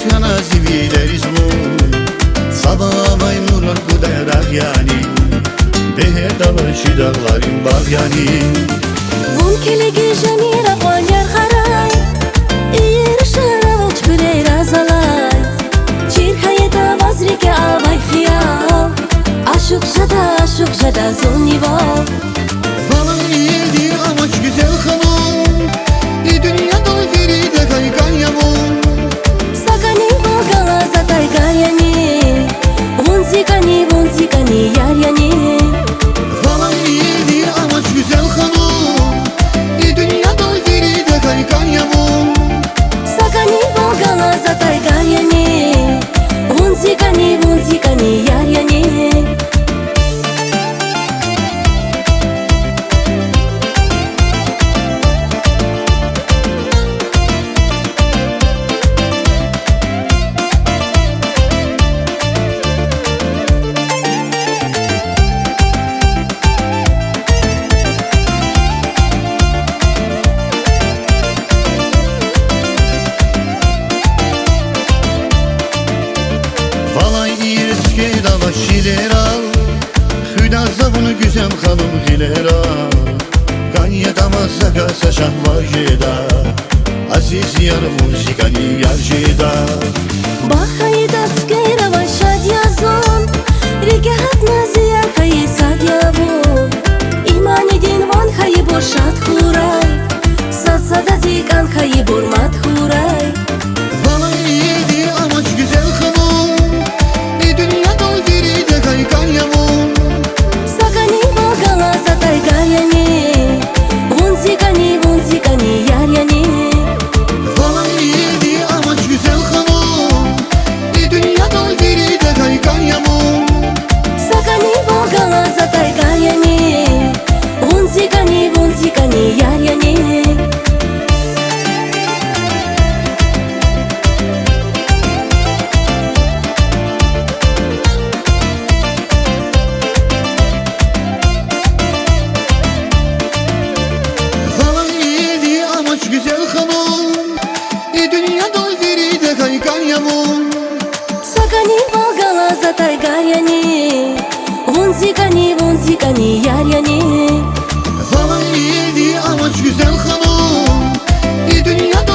sana zivileriz mu Sabah nurlar kudarak yani Beher dalaşı dağların bak yani Vun kelegi jamira qonyar qaray Ir sharav chbulay razalay Chirkayeta vazrika avay khiyal Aşık jada zoniva Falan iyidir amaç güzel hanım Dünyada feride kaygan yamun Sakani valgala zatay garyani Vunzikani yar yani Falan iyidir amaç güzel hanım Dünyada feride kaygan yamun Sakani valgala zatay garyani Vunzikani yar yani Şiler al Hüda zavunu güzel hanım hiler al Ganya damazda kalsa şahvar jeda Aziz yarım muzikani yar jeda Bahayda skera va shadya zon Rigahat naziya khayi sadya bu İmani din van khayi bor shad khuray Satsada zikan khayi bor mat khuray Valla iyiydi amaç güzel hanım Dünyada feride kaygan yamun Sakani valgala zatay garyani Vunzikani yar yani Valla iyiydi amaç güzel hanım Dünyada feride kaygan yamun Sakani valgala zatay garyani Vunzikani yar yani Güzel hanım Dünyada feride kaygan yamun Sakani valgala zatay garyani Vunzikani yar yani Falan iyiydi amaç güzel hanım Dünyada